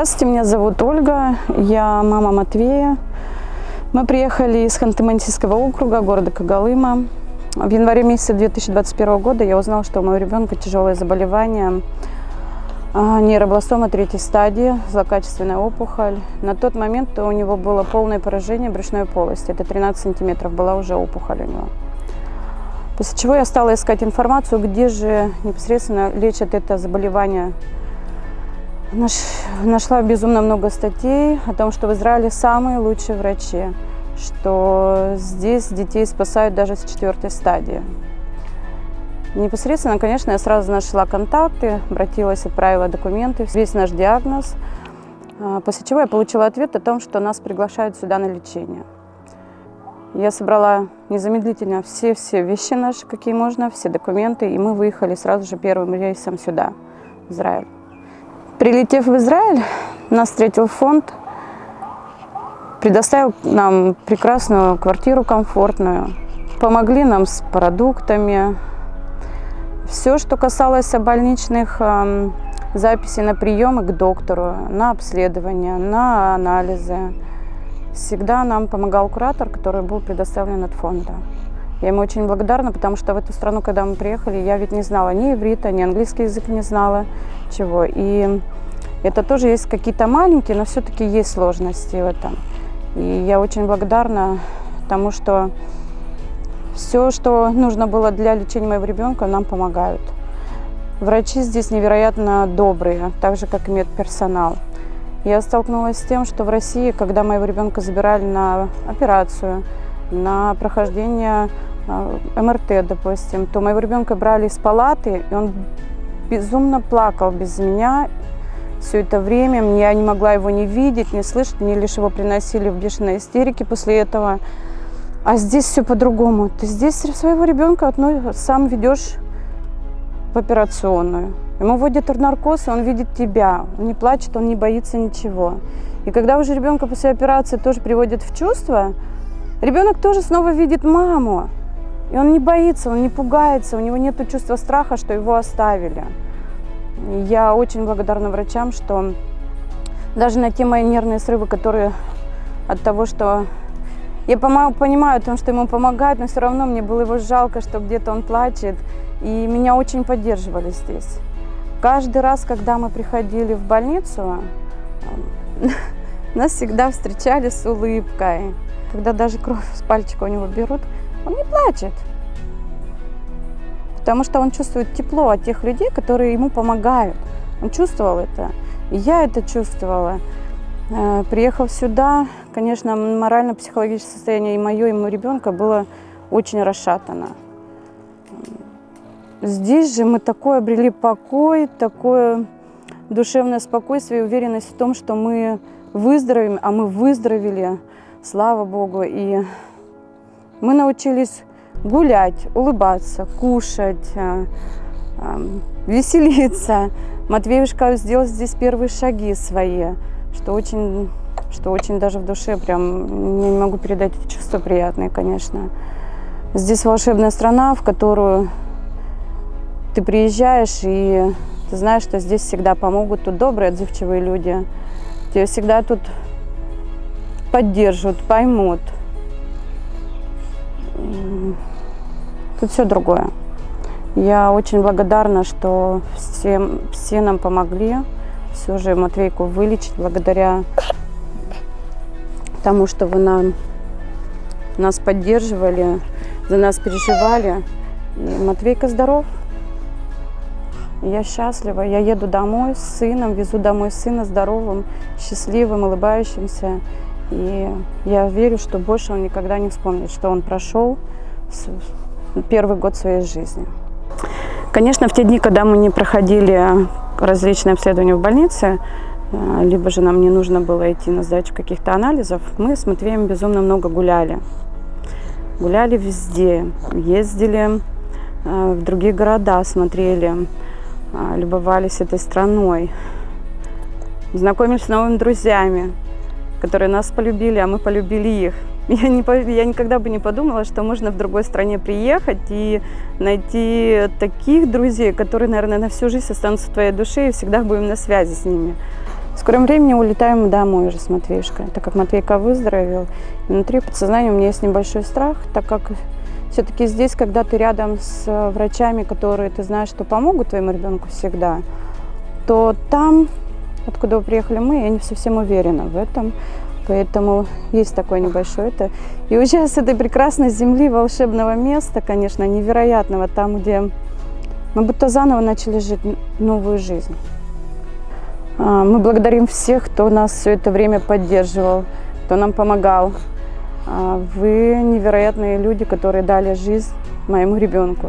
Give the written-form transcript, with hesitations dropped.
Здравствуйте, меня зовут Ольга, я мама Матвея. Мы приехали из Ханты-Мансийского округа, города Когалыма. В январе месяце 2021 года я узнала, что у моего ребенка тяжелое заболевание, нейробластома 3-й стадии, злокачественная опухоль. На тот момент у него было полное поражение брюшной полости, это 13 сантиметров была уже опухоль у него. После чего я стала искать информацию, где же непосредственно лечат это заболевание. Нашла безумно много статей о том, что в Израиле самые лучшие врачи, что здесь детей спасают даже с 4-й стадии. Непосредственно, конечно, я сразу нашла контакты, обратилась, отправила документы, весь наш диагноз, после чего я получила ответ о том, что нас приглашают сюда на лечение. Я собрала незамедлительно все вещи наши, какие можно, все документы, и мы выехали сразу же первым рейсом сюда, в Израиль. Прилетев в Израиль, нас встретил фонд, предоставил нам прекрасную квартиру, комфортную, помогли нам с продуктами. Все, что касалось больничных записей на приемы к доктору, на обследование, на анализы, всегда нам помогал куратор, который был предоставлен от фонда. Я ему очень благодарна, потому что в эту страну, когда мы приехали, я ведь не знала ни иврита, ни английский язык не знала, чего. И это тоже есть какие-то маленькие, но все-таки есть сложности в этом. И я очень благодарна тому, что все, что нужно было для лечения моего ребенка, нам помогают. Врачи здесь невероятно добрые, так же, как и медперсонал. Я столкнулась с тем, что в России, когда моего ребенка забирали на операцию, на прохождение МРТ, допустим, то моего ребенка брали из палаты, и он безумно плакал без меня все это время. Я не могла его не видеть, не слышать, мне лишь его приносили в бешеной истерике после этого. А здесь все по-другому. Ты здесь своего ребенка сам ведешь в операционную. Ему вводят наркоз, и он видит тебя. Он не плачет, он не боится ничего. И когда уже ребенка после операции тоже приводят в чувство, ребенок тоже снова видит маму. И он не боится, он не пугается, у него нет чувства страха, что его оставили. И я очень благодарна врачам, что даже на те мои нервные срывы, которые от того, что я понимаю о том, что ему помогают, но все равно мне было его жалко, что где-то он плачет. И меня очень поддерживали здесь. Каждый раз, когда мы приходили в больницу, нас всегда встречали с улыбкой. Когда даже кровь с пальчика у него берут, он не плачет. Потому что он чувствует тепло от тех людей, которые ему помогают. Он чувствовал это. И я это чувствовала. Приехав сюда, конечно, морально-психологическое состояние и мое, и моего ребенка было очень расшатано. Здесь же мы такой обрели покой, такое душевное спокойствие и уверенность в том, что мы выздоровеем, а мы выздоровели, слава Богу. И мы научились гулять, улыбаться, кушать, веселиться. Матвеюшка сделал здесь первые шаги свои, что очень даже в душе прям, я не могу передать эти чувства приятные, конечно. Здесь волшебная страна, в которую ты приезжаешь, и ты знаешь, что здесь всегда помогут, тут добрые, отзывчивые люди. Тебя всегда тут поддержат, поймут. Тут все другое. Я очень благодарна, что все нам помогли все же Матвейку вылечить, благодаря тому, что вы нас поддерживали, за нас переживали. И Матвейка здоров. Я счастлива. Я еду домой с сыном, везу домой сына здоровым, счастливым, улыбающимся. И я верю, что больше он никогда не вспомнит, что он прошел первый год своей жизни. Конечно, в те дни, когда мы не проходили различные обследования в больнице, либо же нам не нужно было идти на сдачу каких-то анализов, мы с Матвеем безумно много гуляли. Гуляли везде, ездили в другие города, смотрели, любовались этой страной, знакомились с новыми друзьями, которые нас полюбили, а мы полюбили их. Я никогда бы не подумала, что можно в другой стране приехать и найти таких друзей, которые, наверное, на всю жизнь останутся в твоей душе и всегда будем на связи с ними. В скором времени улетаем домой уже с Матвеюшкой, так как Матвейка выздоровел. Внутри подсознания у меня есть небольшой страх, так как все-таки здесь, когда ты рядом с врачами, которые ты знаешь, что помогут твоему ребенку всегда, то там, откуда приехали мы, я не совсем уверена в этом. Поэтому есть такое небольшое это. И уезжая с этой прекрасной земли, волшебного места, конечно, невероятного, там, где мы будто заново начали жить новую жизнь. Мы благодарим всех, кто нас все это время поддерживал, кто нам помогал. Вы невероятные люди, которые дали жизнь моему ребенку.